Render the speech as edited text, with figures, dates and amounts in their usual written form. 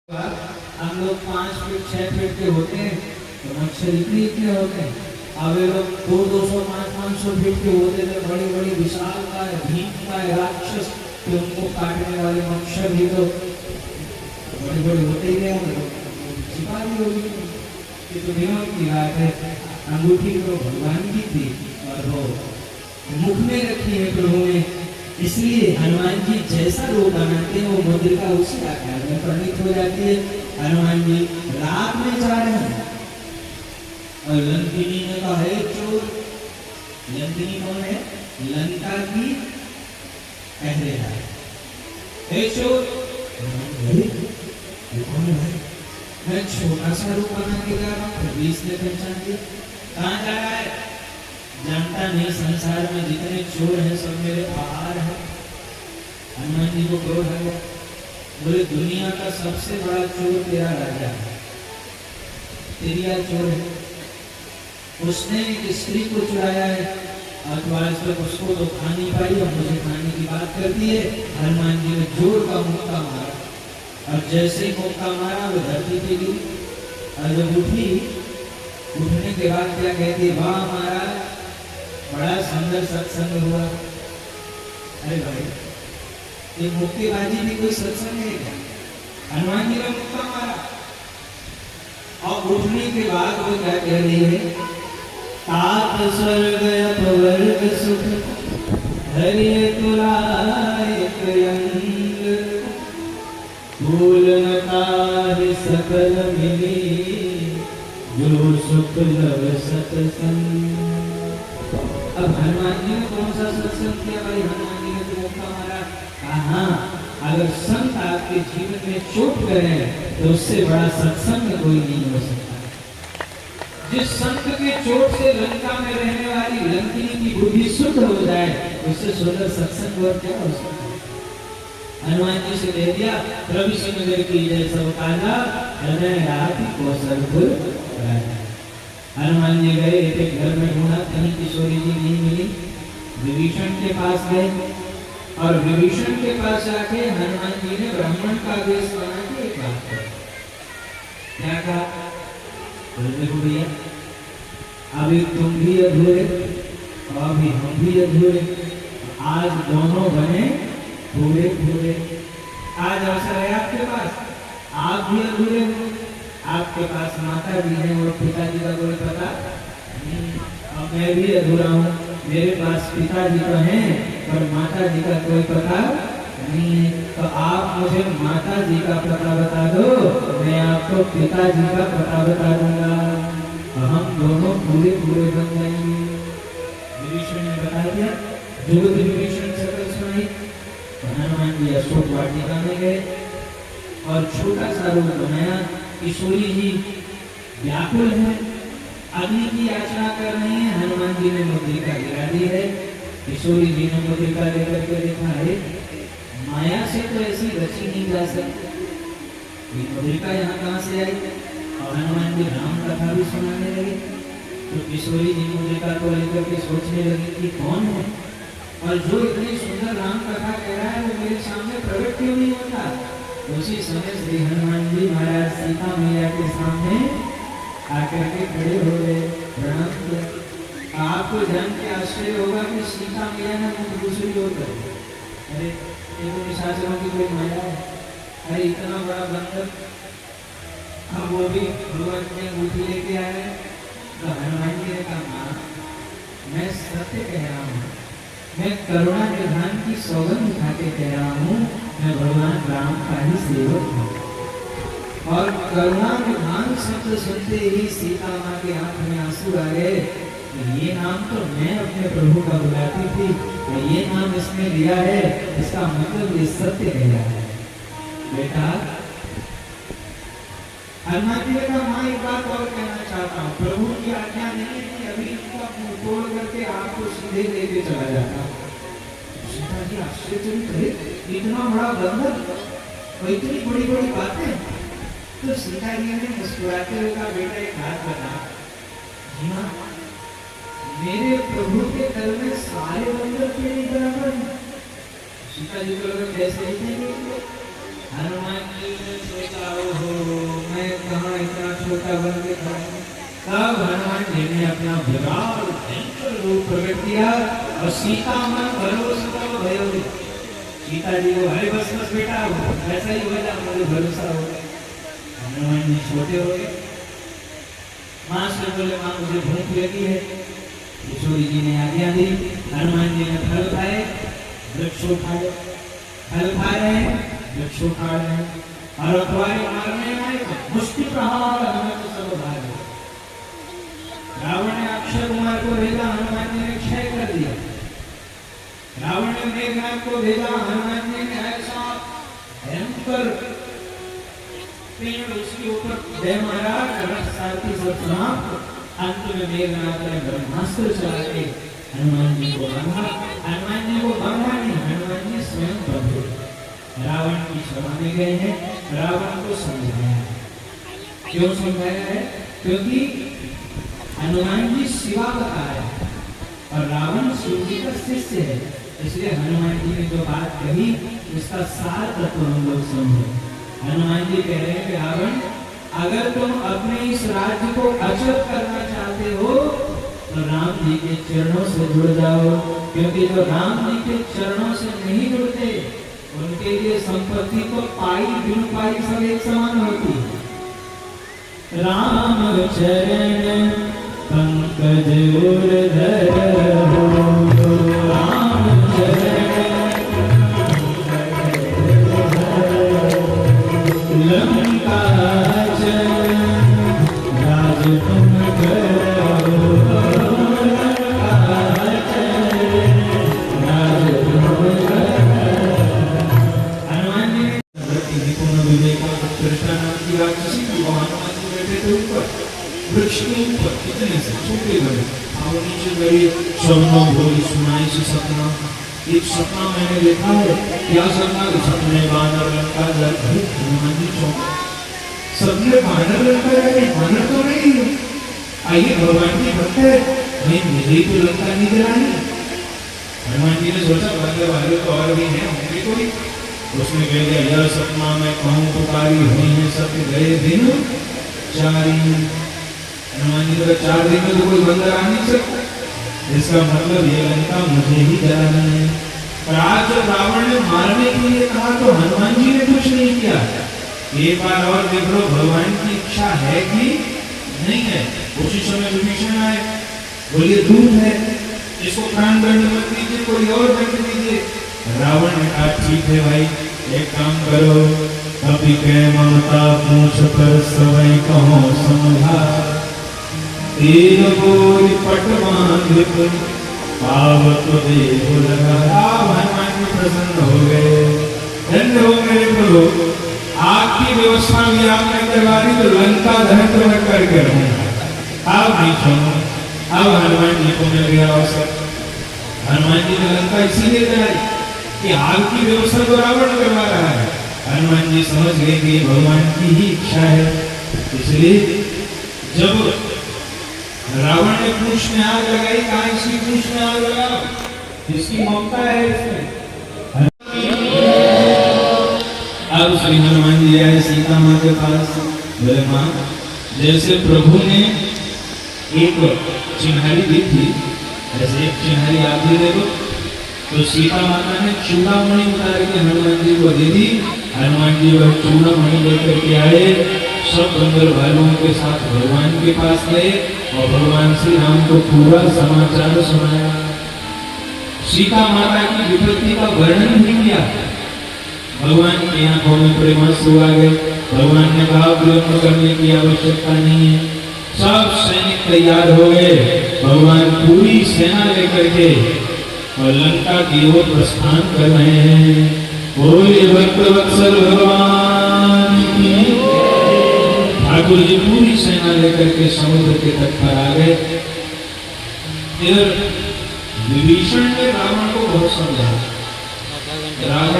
हम लोग 5 feet 6 feet के होते हैं तो मच्छर इतने इतने होते हैं। अब ये लोग 200 500 फीट के होते थे, बड़ी बड़ी विशाल का भीम का राक्षस, तो उनको काटने वाले मच्छर भी तो बड़े बड़े होते ही गए होंगे, छिपा भी होगी। ये तो नियम की बात है। अंगूठी तो भगवान की थी और वो मुख में रखी है प्रभु ने, इसलिए हनुमान जी जैसा रूप बनाते हैं वो मुद्रिका उसी आकार में परिणित हो जाती है। हनुमान जी रात में जा रहे हैं और लंकिनी ने कहा है चोर। लंकिनी कौन है? लंका की पहरेदार। हे चोर, कौन है भाई? मैं छोटा सा रूप बना के जा रहा हूँ, पुलिस ने पहचान लिया। कहाँ जा रहा है? जानता नहीं, संसार में जितने चोर हैं सब मेरे आहार है। हनुमान जी को क्रोध आ गया, बोले दुनिया का सबसे बड़ा चोर तेरा राजा है, तेरिया चोर है। उसने एक स्त्री को चुराया है और तो आज तक उसको तो खा नहीं पाई और मुझे खाने की बात करती है। हनुमान जी ने जोर का मुक्का मारा और जैसे ही मुक्का मारा वो धरती पे गिरी और जब उठी, उठने के बाद क्या कहती, वाह महाराज बड़ा सुंदर सत्संग हुआ। अरे भाई, ये मुक्केबाजी भी कोई सत्संग है क्या? हनुमान जी ने मुक्का मारा और उठने के बाद वो क्या कह रही है, तात स्वर्ग अपवर्ग सुख हरिय तुलायक यंग भूल न ताहि सकल मिली जो सुख लव सत्संग। अब हनुमान जी ने कौन सा सत्संग किया भाई? हनुमान जी ने तो मुक्का मारा। कहा अगर संत आपके जीवन में चोट करें तो उससे बड़ा सत्संग कोई नहीं हो सकता। जिस संत के चोट से लंका में रहने वाली लंकिनी की बुद्धि शुद्ध हो जाए, उससे सुंदर सत्संग और क्या हो सकता है? हनुमान जी से कह दिया, प्रभु सुनकर की जय सब काजा हृदय राति कौशलपुर राजा। हनुमान जी गए, एक घर में ढूंढा, कहीं किशोरी जी नहीं मिली। विभीषण के पास गए और विभीषण के पास जाके हनुमान जी ने ब्राह्मण का वेश बना के एक बात कही। क्या कहा? देखो भैया, अभी तुम भी अधूरे और अभी हम भी अधूरे, आज दोनों बने पूरे पूरे। आज अवसर है आपके पास, आप भी अधूरे हो। आपके पास माता जी है और पिताजी का कोई पता नहीं, और मैं भी अधूरा हूँ। मेरे पास पिताजी तो हैं पर माता जी का कोई पता नहीं है। तो आप मुझे माता जी का पता बता दो, मैं आपको पिताजी का पता बता दूंगा, तो हम दोनों पूरे पूरे बन जाएंगे। विभीषण ने बता दिया, जो विभीषण सकल सुनाई। हनुमान जी अशोक वाटिका में गए और छोटा सा रूप बनाया। किशोरी जी व्याकुल है, अग्नि की याचना कर रही है। हनुमान जी ने मुद्रिका गिरा दी है। किशोरी जी ने मुद्रिका लेकर के देखा है, माया से तो ऐसी रची नहीं जा सकती, मुद्रिका यहाँ कहाँ से आई? और हनुमान जी राम कथा भी सुनाने लगे। तो किशोरी जी मुद्रिका को लेकर के सोचने लगी कि कौन है और जो इतनी सुंदर राम कथा कह रहा है वो मेरे सामने प्रकट क्यों नहीं होता? उसी समय श्री हनुमान जी महाराज सीता मैया के सामने आकर के खड़े हो गए, प्रणाम किया। आपको जान के आश्चर्य होगा कि सीता मैया ने मुझ दूसरी ओर कर, अरे ये तो निशाचरों की कोई माया है। अरे इतना बड़ा बंदर, अब वो भी भगवान ने अंगूठी लेके आए। तो हनुमान जी ने कहा, माँ मैं सत्य कह रहा हूँ, मैं करुणा निधान की सौगंध खा के कह रहा हूँ, मैं भगवान राम का ही सेवक हूँ। और करुणा निधान शब्द सुनते ही सीता माँ के आंख में आंसू आ गए। ये नाम तो मैं अपने प्रभु का बुलाती थी, ये नाम इसने लिया है, इसका मतलब ये सत्य कह रहा है। बेटा, हनुमान जी ने कहा, माँ एक बात और कहना चाहता हूँ, प्रभु की आज्ञा नहीं है कि अभी इनका मुंह तोड़ करके आपको सीधे लेके चला जाता। सीता जी आश्चर्यचकित रहे, इतना बड़ा बंधन और इतनी बड़ी बड़ी बातें। तो सीता जी ने मुस्कुराते हुए कहा, बेटा एक बात बता, जी हाँ, मेरे प्रभु के दल में सारे बंदर क्यों नहीं बराबर? सीता जी को लगा कैसे ही नहीं। हनुमान जी ने सोचा, छोटा बन के खड़ा है। तब हनुमान जी ने अपना विराट भयंकर रूप प्रकट किया और सीता मन भरोसा भयो। सीता जी को अरे बस बस बेटा ऐसा ही होगा, मुझे भरोसा हो गया। हनुमान जी छोटे हो गए। माँ से बोले माँ मुझे भूख लगी है। किशोरी जी ने आज्ञा दी। हनुमान जी ने फल खाए, वृक्ष उठाए, फल खा रहे हैं, वृक्ष उठा रहे हैं और अखबारी मारने आए मुष्टि प्रहार हमें तो सब भाग। रावण ने अक्षय कुमार को भेजा, हनुमान जी ने क्षय कर दिया। रावण ने मेघनाथ को भेजा, हनुमान जी ने ऐसा भयंकर पेड़ उसके ऊपर दे मारा, सारथी सब समाप्त। अंत में मेघनाथ ने ब्रह्मास्त्र चला के हनुमान जी को बांधा। हनुमान जी को बांधा नहीं, हनुमान जी स्वयं बंधे। रावण की सभा में गए हैं, रावण को समझाया। क्यों समझाया है? क्योंकि हनुमान जी शिवा बता रहे हैं और रावण शिव जी का शिष्य है, इसलिए हनुमान जी ने जो बात कही उसका सार तत्व हम लोग समझे। हनुमान जी कह रहे हैं कि रावण, अगर तुम अपने इस राज्य को अचल करना चाहते हो तो राम जी के चरणों से जुड़ जाओ, क्योंकि जो राम जी के चरणों से नहीं जुड़ते उनके लिए संपत्ति तो पाई बिन पाई सब एक समान होती है। राम चरण पंकज उर्धर हो, राम चरण लंका राज तुम करो, राज तुम हनुमान जी निपुण विवेक कृष्णा नाम की राक्षसी थी, वो हनुमान जी बैठे थे ऊपर वृक्ष के ऊपर, कितने से छोटे बड़े और नीचे गए। स्वप्नों भोली सुनाई से सपना, एक सपना मैंने देखा है। क्या सपना? सपने बानर लंका जल। हनुमान जी चौंके, सपने बानर लंका जाए, बानर तो नहीं है। आइए भगवान की भक्त है, नहीं मुझे तो लंका नहीं जलानी। हनुमान जी ने सोचा बंदे वाले तो और भी हैं, होंगे कोई। उसने कह दिया यह सपना मैं कहूँ पुकारी हुई है सत्य गए दिन चारी। हनुमान जी ने 4 दिन में तो कोई बंदर आ नहीं सकता, इसका मतलब ये लंका मुझे ही जलाना है। पर आज जब रावण ने मारने के लिए कहा तो हनुमान जी ने कुछ नहीं किया। एक बार और देख लो भगवान की इच्छा है कि नहीं है। उसी समय विभीषण आए, बोलिए दूध है, इसको प्राण दंड मत दीजिए, कोई और दंड दीजिए। रावण ने कहा ठीक है भाई, एक काम करो, कभी कह ममता पूछ पर सवै कहो समझा, तेल बोल पटवान पावत देव लगा। हनुमान जी प्रसन्न हो गए, धन्य हो मेरे प्रभु, आपकी व्यवस्था भी आपने करवाई तो लंका दहन करके रहूंगा। आप नहीं छोड़ो। अब हनुमान जी को मिल गया अवसर। हनुमान जी ने लंका इसीलिए जलाई कि आग की व्यवस्था तो रावण करवा रहा है। हनुमान जी समझ गए कि भगवान की ही इच्छा है, इसलिए जब रावण ने पूंछ में आग लगाई, कहा इसकी पूंछ में आग लगाओ, इसकी ममता है इसमें। अब श्री हनुमान जी आए सीता माँ के पास, बोले माँ जैसे प्रभु ने एक चिन्हारी दी थी ऐसे एक चिन्हारी आप भी दे दो। तो सीता माता ने चूड़ामणि उतार के हनुमान जी को दे दी। हनुमान जी वह चूड़ामणि लेकर के आए, सब बंदर भाइयों के साथ भगवान के पास गए और भगवान श्री राम को पूरा समाचार सुनाया। सीता माता की विपत्ति का वर्णन भी किया। भगवान की आंखों में प्रेमाश्रु आ गए। भगवान ने कहा विलंब करने की आवश्यकता नहीं है। सब सैनिक तैयार हो गए। भगवान पूरी सेना लेकर के और लंका की ओर प्रस्थान कर रहे हैं। बोले भक्त वत्सल भगवान की। ठाकुर जी पूरी सेना लेकर के समुद्र के तट पर आ गए। इधर विभीषण ने रावण को बहुत समझाया। रावण